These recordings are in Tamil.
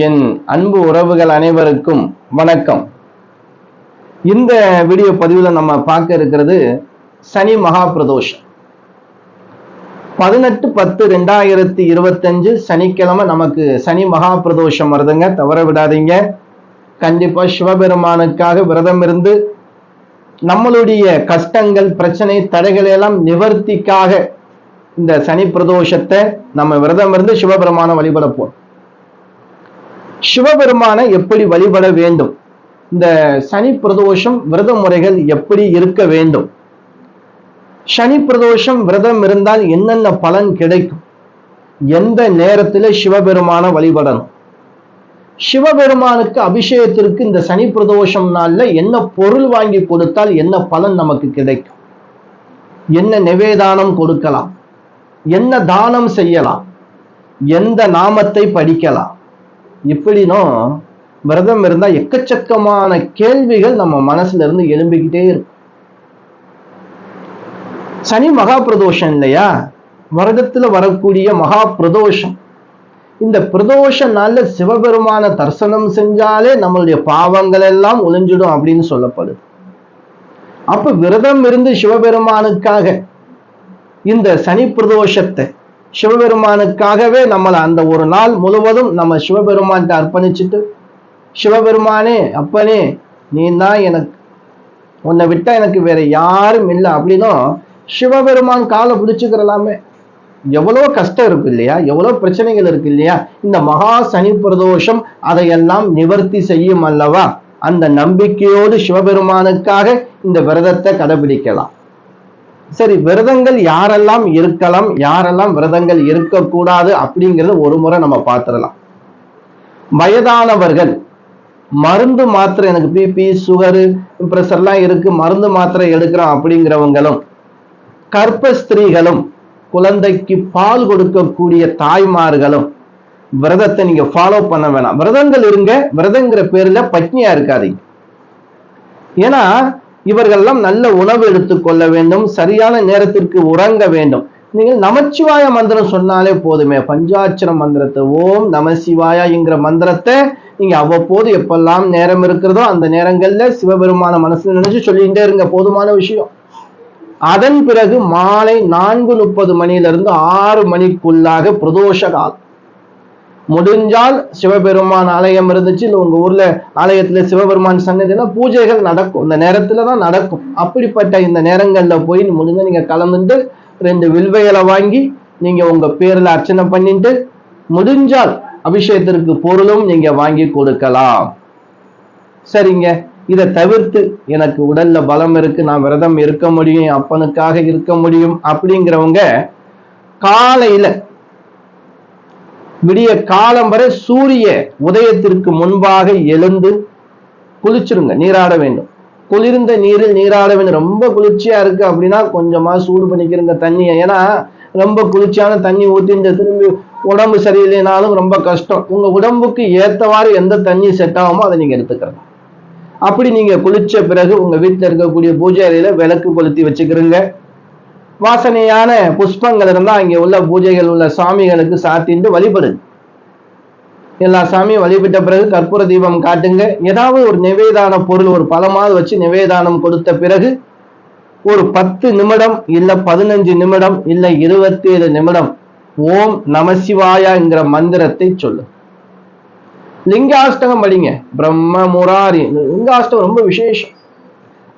என் அன்பு உறவுகள் அனைவருக்கும் வணக்கம். இந்த வீடியோ பதிவில் நம்ம பார்க்க இருக்கிறது சனி மகா பிரதோஷம் 18/10/2025 சனிக்கிழமை நமக்கு சனி மகா பிரதோஷம் வருதுங்க. தவற விடாதீங்க. கண்டிப்பா சிவபெருமானுக்காக விரதம் இருந்து நம்மளுடைய கஷ்டங்கள் பிரச்சனை தடைகளை எல்லாம் நிவர்த்திக்காக இந்த சனி பிரதோஷத்தை நம்ம விரதம் இருந்து சிவபெருமான வழிபட போறோம். சிவபெருமானை எப்படி வழிபட வேண்டும், இந்த சனி பிரதோஷம் விரத முறைகள் எப்படி இருக்க வேண்டும், சனி பிரதோஷம் விரதம் இருந்தால் என்னென்ன பலன் கிடைக்கும், எந்த நேரத்தில் சிவபெருமான வழிபடணும், சிவபெருமானுக்கு அபிஷேகத்திற்கு இந்த சனி பிரதோஷம் நாள்ல என்ன பொருள் வாங்கி கொடுத்தால் என்ன பலன் நமக்கு கிடைக்கும், என்ன நிவேதானம் கொடுக்கலாம், என்ன தானம் செய்யலாம், எந்த நாமத்தை படிக்கலாம், இப்படினும் விரதம் இருந்தா எக்கச்சக்கமான கேள்விகள் நம்ம மனசுல இருந்து எழும்பிக்கிட்டே இருக்கும். சனி மகா பிரதோஷம் இல்லையா, வருடத்துல வரக்கூடிய மகா பிரதோஷம். இந்த பிரதோஷ நாள்ல சிவபெருமான தரிசனம் செஞ்சாலே நம்மளுடைய பாவங்கள் எல்லாம் ஒளிஞ்சிடும் அப்படின்னு சொல்லப்படுது. அப்ப விரதம் இருந்து சிவபெருமானுக்காக இந்த சனி பிரதோஷத்தை சிவபெருமானுக்காகவே நம்மளை அந்த ஒரு நாள் முழுவதும் நம்ம சிவபெருமான்கிட்ட அர்ப்பணிச்சுட்டு, சிவபெருமானே அப்பனே நீ தான் எனக்கு, உன்னை விட்டா எனக்கு வேற யாரும் இல்லை அப்படின்னும் சிவபெருமான் காலை பிடிச்சுக்கிறலாமே. எவ்வளவு கஷ்டம் இருக்கு இல்லையா, எவ்வளவு பிரச்சனைகள் இருக்கு இல்லையா, இந்த மகா சனி பிரதோஷம் அதையெல்லாம் நிவர்த்தி செய்யும் அல்லவா. அந்த நம்பிக்கையோடு சிவபெருமானுக்காக இந்த விரதத்தை கடைபிடிக்கலாம். சரி, விரதங்கள் யாரெல்லாம் இருக்கலாம், யாரெல்லாம் விரதங்கள் இருக்கக்கூடாது அப்படிங்கிறத ஒரு முறை நம்ம பார்த்துடலாம். வயதானவர்கள், மருந்து மாத்திரை, எனக்கு பிபி சுகரு பிரஷர்லாம் இருக்கு, மருந்து மாத்திரை எடுக்கிறோம் அப்படிங்கிறவங்களும், கர்ப்ப ஸ்திரீகளும், குழந்தைக்கு பால் கொடுக்கக்கூடிய தாய்மார்களும் விரதத்தை நீங்க ஃபாலோ பண்ண வேணாம். விரதங்கள் இருங்க, விரதங்கிற பேர்ல பட்னியா இருக்காதீங்க. ஏன்னா இவர்கள்லாம் நல்ல உணவு எடுத்துக்கொள்ள வேண்டும், சரியான நேரத்திற்கு உறங்க வேண்டும். நீங்கள் நமச்சிவாய மந்திரம் சொன்னாலே போதுமே, பஞ்சாட்சர மந்திரத்தை, ஓம் நம சிவாயங்கிற மந்திரத்தை நீங்க அவ்வப்போது எப்பெல்லாம் நேரம் இருக்கிறதோ அந்த நேரங்கள்ல சிவபெருமான மனசுல நினைச்சு சொல்லிகிட்டே இருங்க, போதுமான விஷயம். அதன் பிறகு மாலை 4:30 மணியிலிருந்து 6 மணிக்குள்ளாக பிரதோஷ காலம். முடிஞ்சால் சிவபெருமான் ஆலயம் இருந்துச்சு, இல்லை உங்க ஊர்ல ஆலயத்துல சிவபெருமான் சன்னதினா பூஜைகள் நடக்கும், இந்த நேரத்துலதான் நடக்கும். அப்படிப்பட்ட இந்த நேரங்கள்ல போய் முடிஞ்ச நீங்க கலந்துட்டு 2 வில்வைகளை வாங்கி நீங்க உங்க பேர்ல அர்ச்சனை பண்ணிட்டு, முடிஞ்சால் அபிஷேகத்திற்கு பொருளும் நீங்க வாங்கி கொடுக்கலாம். சரிங்க, இதை தவிர்த்து எனக்கு உடல்ல பலம் இருக்கு, நான் விரதம் இருக்க முடியும், அப்பனுக்காக இருக்க முடியும் அப்படிங்கிறவங்க காலையில விடிய காலம் வரை சூரிய உதயத்திற்கு முன்பாக எழுந்து குளிச்சிருங்க, நீராட வேண்டும். குளிர்ந்த நீரில் நீராட வேண்டும். ரொம்ப குளிர்ச்சியா இருக்கு அப்படின்னா கொஞ்சமா சூடு பண்ணிக்கிறங்க தண்ணியை. ஏன்னா ரொம்ப குளிர்ச்சியான தண்ணி ஊற்றி திரும்பி உடம்பு சரியில்லைனாலும் ரொம்ப கஷ்டம். உங்க உடம்புக்கு ஏற்றவாறு எந்த தண்ணி செட் ஆகுமோ அதை நீங்க எடுத்துக்கிறங்க. அப்படி நீங்க குளிச்ச பிறகு உங்க வீட்டில் இருக்கக்கூடிய பூஜை அறையில விளக்கு கொளுத்தி வச்சுக்கிறங்க. வாசனையான புஷ்பங்கள் இருந்தா அங்கே உள்ள பூஜைகள் உள்ள சாமிகளுக்கு சாத்திட்டு வழிபடுங்க. எல்லா சாமியும் வழிபட்ட பிறகு கற்பூர தீபம் காட்டுங்க. ஏதாவது ஒரு நிவேதான பொருள், ஒரு பழமாவது வச்சு நிவேதானம் கொடுத்த பிறகு ஒரு 10 நிமிடம் இல்ல 15 நிமிடம் இல்ல 27 நிமிடம் ஓம் நமசிவாயங்கிற மந்திரத்தை சொல்லு. லிங்காஷ்டகம் படிங்க, பிரம்ம முராரி லிங்காஷ்டகம் ரொம்ப விசேஷம்.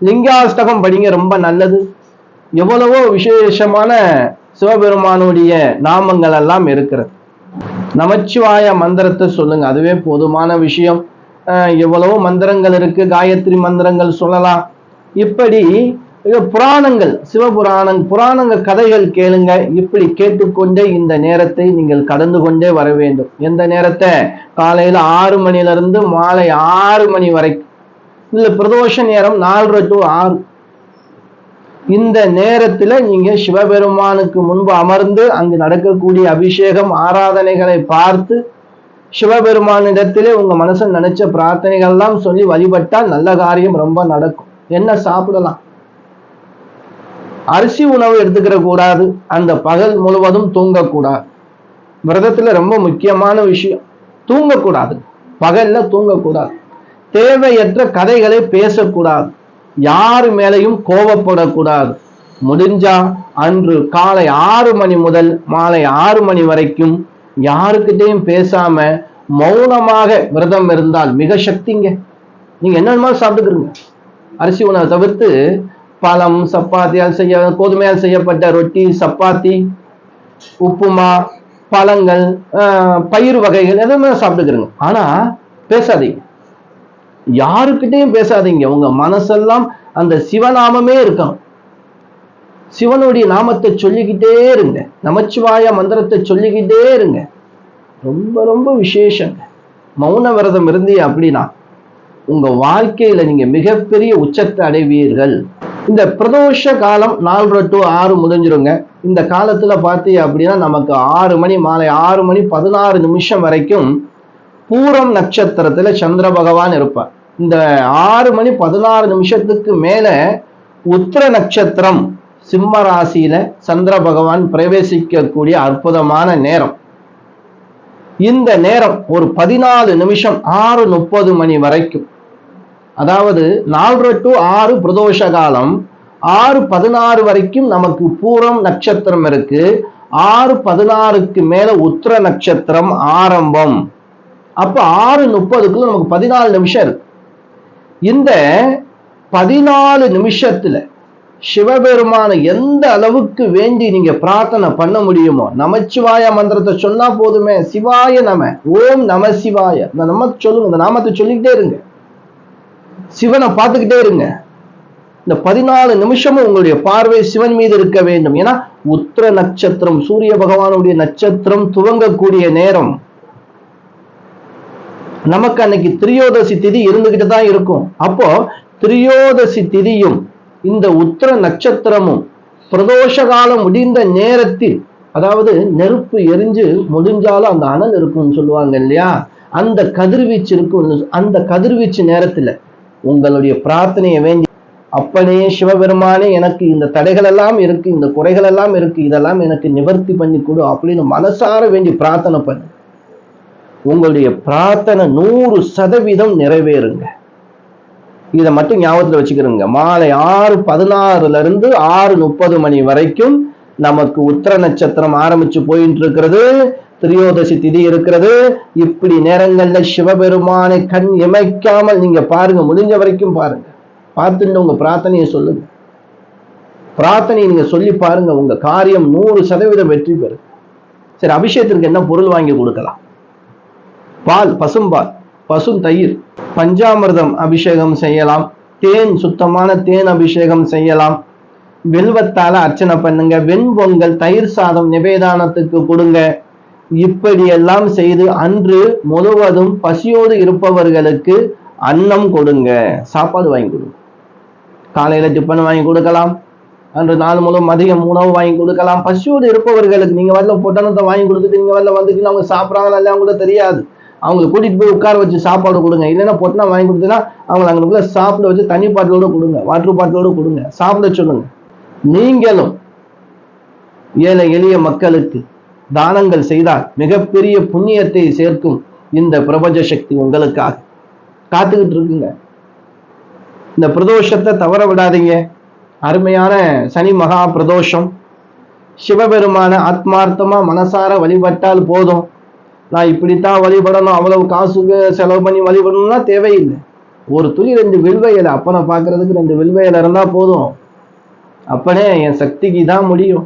லிங்காஷ்டகம் படிங்க, ரொம்ப நல்லது. எவ்வளவோ விசேஷமான சிவபெருமானுடைய நாமங்கள் எல்லாம் இருக்கிறது. நமச்சிவாய மந்திரத்தை சொல்லுங்க, அதுவே போதுமான விஷயம். எவ்வளவோ மந்திரங்கள் இருக்கு, காயத்ரி மந்திரங்கள் சொல்லலாம். இப்படி புராணங்கள், புராணங்கள் கதைகள் கேளுங்க. இப்படி கேட்டுக்கொண்டே இந்த நேரத்தை நீங்கள் கடந்து கொண்டே வர வேண்டும். எந்த நேரத்தை? காலையில 6 மணிலிருந்து மாலை 6 மணி வரைக்கும். இல்ல பிரதோஷ நேரம் 4:30 to 6. இந்த நேரத்துல நீங்க சிவபெருமானுக்கு முன்பு அமர்ந்து அங்கு நடக்கக்கூடிய அபிஷேகம் ஆராதனைகளை பார்த்து சிவபெருமானிடத்திலே உங்க மனசை நினைச்ச பிரார்த்தனைகள் எல்லாம் சொல்லி வழிபட்டால் நல்ல காரியம் ரொம்ப நடக்கும். என்ன சாப்பிடலாம்? அரிசி உணவு எடுத்துக்கிற கூடாது. அந்த பகல் முழுவதும் தூங்கக்கூடாது. விரதத்துல ரொம்ப முக்கியமான விஷயம், தூங்கக்கூடாது. பகல்ல தூங்கக்கூடாது, தேவையற்ற கதைகளை பேசக்கூடாது, யாரு மேலையும் கோபப்படக்கூடாது. முடிஞ்சா அன்று காலை 6 மணி முதல் மாலை 6 மணி வரைக்கும் யாருக்கிட்டையும் பேசாம மௌனமாக விரதம் இருந்தால் மிக சக்திங்க. நீங்க என்ன சாப்பிட்டுக்கிறீங்க, அரிசி உணவை தவிர்த்து பழம், சப்பாத்தியால் கோதுமையால் செய்யப்பட்ட ரொட்டி, சப்பாத்தி, உப்புமா, பழங்கள், பயிர் வகைகள் எதுவுமே சாப்பிட்டுக்கிறீங்க. ஆனா பேசாதீங்க, யாருக்கிட்டையும் பேசாதீங்க. உங்க மனசெல்லாம் அந்த சிவநாமமே இருக்கணும். சிவனுடைய நாமத்தை சொல்லிக்கிட்டே இருங்க, நமச்சிவாய மந்திரத்தை சொல்லிக்கிட்டே இருங்க. ரொம்ப ரொம்ப விசேஷங்க. மௌன விரதம் இருந்தீங்க அப்படின்னா உங்க வாழ்க்கையில நீங்க மிகப்பெரிய உச்சத்தை அடைவீர்கள். இந்த பிரதோஷ காலம் 4 to 6 முடிஞ்சிருங்க. இந்த காலத்துல பார்த்தீங்க அப்படின்னா நமக்கு 6 மணி மாலை 6 மணி 16 நிமிஷம் வரைக்கும் பூரம் நட்சத்திரத்துல சந்திர பகவான் இருப்பார். இந்த 6 மணி 16 நிமிஷத்துக்கு மேல உத்திர நட்சத்திரம் சிம்ம ராசியில சந்திர பகவான் பிரவேசிக்கக்கூடிய அற்புதமான நேரம். இந்த நேரம் ஒரு 14 நிமிஷம் 6:30 மணி வரைக்கும், அதாவது 4 to 6 பிரதோஷ காலம், 6:16 வரைக்கும் நமக்கு பூரம் நட்சத்திரம் இருக்கு. 6:16க்கு மேல உத்திர நட்சத்திரம் ஆரம்பம். அப்ப 6:30க்குள்ள நமக்கு 14 நிமிஷம் இருக்கு. இந்த 14 நிமிஷத்துல சிவபெருமான எந்த அளவுக்கு வேண்டி நீங்க பிரார்த்தனை பண்ண முடியுமோ, நமச்சிவாய மந்திரத்தை சொன்னா போதுமே. சிவாய நம, ஓம் நம சிவாய, இந்த நம்ம சொல்லுங்க, இந்த நாமத்தை சொல்லிக்கிட்டே இருங்க, சிவனை பார்த்துக்கிட்டே இருங்க. இந்த 14 நிமிஷமும் உங்களுடைய பார்வை சிவன் மீது இருக்க வேண்டும். ஏன்னா உத்திர நட்சத்திரம் சூரிய பகவானுடைய நட்சத்திரம் துவங்கக்கூடிய நேரம். நமக்கு அன்னைக்கு திரியோதசி திதி இருந்துகிட்டு தான் இருக்கும். அப்போ திரியோதசி திதியும் இந்த உத்திர நட்சத்திரமும் பிரதோஷ காலம் முடிந்த நேரத்தில், அதாவது நெருப்பு எரிஞ்சு முடிஞ்சாலும் அந்த அனல் இருக்கும்னு சொல்லுவாங்க இல்லையா, அந்த கதிர்வீச்சு இருக்கும். அந்த கதிர்வீச்சு நேரத்துல உங்களுடைய பிரார்த்தனையை வேண்டி, அப்பனே சிவபெருமானே, எனக்கு இந்த தடைகள் எல்லாம் இருக்கு, இந்த குறைகள் எல்லாம் இருக்கு, இதெல்லாம் எனக்கு நிவர்த்தி பண்ணி கொடு அப்படின்னு மனசார வேண்டி பிரார்த்தனை பண்ணு. உங்களுடைய பிரார்த்தனை 100% நிறைவேறுங்க. இதை மட்டும் ஞாபகத்துல வச்சுக்கிறோங்க. மாலை 6:16 இருந்து 6:30 மணி வரைக்கும் நமக்கு உத்திர நட்சத்திரம் ஆரம்பிச்சு போயிட்டு இருக்கிறது, திரியோதசி திதி இருக்கிறது. இப்படி நேரங்கள்ல சிவபெருமானை கண் இமைக்காமல் நீங்க பாருங்க, முடிஞ்ச வரைக்கும் பாருங்க, பார்த்துட்டு உங்க பிரார்த்தனையை சொல்லுங்க. பிரார்த்தனையை நீங்க சொல்லி பாருங்க, உங்க காரியம் 100% வெற்றி பெறும். சரி, அபிஷேகத்திற்கு என்ன பொருள் வாங்கி கொடுக்கலாம்? பால், பசும்பால், பசும் தயிர், பஞ்சாமிர்தம் அபிஷேகம் செய்யலாம், தேன், சுத்தமான தேன் அபிஷேகம் செய்யலாம், வெல்வத்தால அர்ச்சனை பண்ணுங்க, வெண்பொங்கல், தயிர் சாதம் நிவேதானத்துக்கு கொடுங்க. இப்படியெல்லாம் செய்து அன்று முழுவதும் பசியோடு இருப்பவர்களுக்கு அன்னம் கொடுங்க, சாப்பாடு வாங்கி கொடுங்க. காலையில டிஃபன் வாங்கி கொடுக்கலாம், அன்று நாள் முழுவதும் மதியம் உணவு வாங்கி கொடுக்கலாம். பசியோடு இருப்பவர்களுக்கு நீங்க வரல பொட்டணத்தை வாங்கி கொடுத்துட்டு நீங்க வரல வந்துட்டு அவங்க சாப்பிட்றாங்களா இல்லையா அவங்களுக்கு தெரியாது, அவங்களை கூட்டிட்டு போய் உட்கார வச்சு சாப்பாடு கொடுங்க. இல்லைன்னா பொட்டணம் வாங்கி கொடுத்தீங்கன்னா அவங்களை அங்களுக்குள்ள சாப்பிட வச்சு தண்ணி பாட்டிலோட கொடுங்க, வாட்டர் பாட்டிலோட கொடுங்க, சாப்பிட சொல்லுங்க. நீங்களும் ஏழை எளிய மக்களுக்கு தானங்கள் செய்தால் மிகப்பெரிய புண்ணியத்தை சேர்க்கும் இந்த பிரபஞ்ச சக்தி உங்களுக்காக காத்துக்கிட்டு இருக்குங்க. இந்த பிரதோஷத்தை தவற விடாதீங்க. அருமையான சனி மகா பிரதோஷம். சிவபெருமான ஆத்மார்த்தமா மனசார வழிபட்டால் போதும். நான் இப்படித்தான் வழிபடணும், அவ்வளவு காசுக்கு செலவு பண்ணி வழிபடணும்னா தேவையில்லை. ஒரு துளி 2 வில்வ இலை, அப்பனை பார்க்கறதுக்கு 2 வில்வ இலை இருந்தா போதும். அப்பனே, என் சக்திக்கு தான் முடியும்,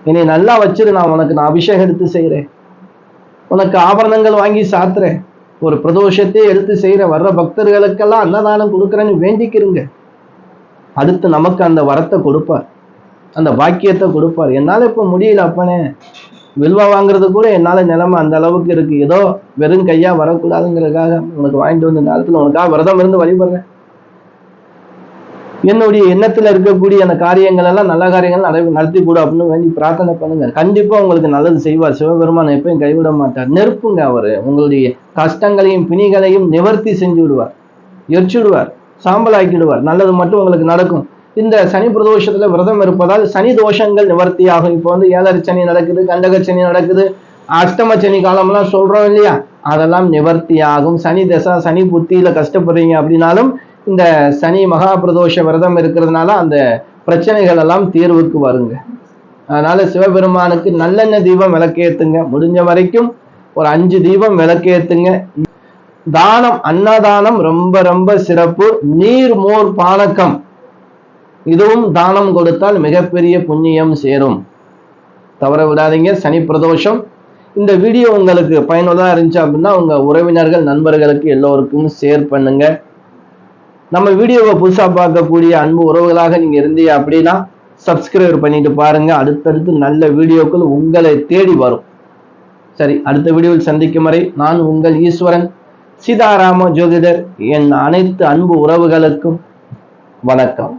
என்னை நல்லா வச்சிரு, நான் அபிஷேகம் எடுத்து செய்யறேன், உனக்கு ஆபரணங்கள் வாங்கி சாத்துறேன், ஒரு பிரதோஷத்தையே எடுத்து செய்யறேன், வர்ற பக்தர்களுக்கெல்லாம் அன்னதானம் கொடுக்குறேன்னு வேண்டிக்கிறீங்க. அடுத்து நமக்கு அந்த வரத்தை கொடுப்பார், அந்த பாக்கியத்தை கொடுப்பார். என்னால இப்ப முடியல அப்பனே, வில்வா வாங்குறது கூட என்னால நிலைமை அந்த அளவுக்கு இருக்கு, ஏதோ வெறும் கையா வரக்கூடாதுங்கிறதுக்காக உனக்கு வாங்கிட்டு வந்த நேரத்துல உனக்காக விரதம் இருந்து வழிபடுறேன். என்னுடைய எண்ணத்துல இருக்கக்கூடிய அந்த காரியங்கள் எல்லாம் நல்ல காரியங்கள் நடத்தி கூட அப்படின்னு வேண்டி பிரார்த்தனை பண்ணுங்க. கண்டிப்பா உங்களுக்கு நல்லது செய்வார். சிவபெருமான் எப்பயும் கைவிட மாட்டார். நெருப்புங்க அவரு, உங்களுடைய கஷ்டங்களையும் பிணிகளையும் நிவர்த்தி செஞ்சு விடுவார், எரிச்சு விடுவார், சாம்பல் ஆக்கிடுவார். நல்லது மட்டும் உங்களுக்கு நடக்கும். இந்த சனி பிரதோஷத்துல விரதம் இருப்பதால் சனி தோஷங்கள் நிவர்த்தி ஆகும். இப்போ 7 சனி நடக்குது, கண்டக சனி நடக்குது, அஷ்டம சனி காலம்லாம் சொல்றோம் இல்லையா, அதெல்லாம் நிவர்த்தி ஆகும். சனி தசா சனி புத்தியில கஷ்டப்படுறீங்க அப்படின்னாலும் இந்த சனி மகா பிரதோஷ விரதம் இருக்கிறதுனால அந்த பிரச்சனைகள் எல்லாம் தீர்வுக்கு வருங்க. அதனால சிவபெருமானுக்கு நல்லெண்ணெய் தீபம் விளக்கேத்துங்க. முடிஞ்ச வரைக்கும் ஒரு 5 தீபம் விளக்கேத்துங்க. தானம், அன்னதானம் ரொம்ப ரொம்ப சிறப்பு. நீர் மோர் பானகம் இதுவும் தானம் கொடுத்தால் மிகப்பெரிய புண்ணியம் சேரும். தவற விடாதீங்க. சனி பிரதோஷம். இந்த வீடியோ உங்களுக்கு பயனுள்ளதா இருந்துச்சு அப்படின்னா உங்க உறவினர்கள் நண்பர்களுக்கு எல்லோருக்கும் ஷேர் பண்ணுங்க. நம்ம வீடியோவை புதுசா பார்க்கக்கூடிய அன்பு உறவுகளாக நீங்க இருந்தீங்க அப்படின்னா சப்ஸ்கிரைப் பண்ணிட்டு பாருங்க. அடுத்தடுத்து நல்ல வீடியோக்கள் உங்களை தேடி வரும். சரி, அடுத்த வீடியோவில் சந்திக்கும் வரை நான் உங்கள் ஈஸ்வரன் சீதாராம ஜோதிடர். என் அனைத்து அன்பு உறவுகளுக்கும் வணக்கம்.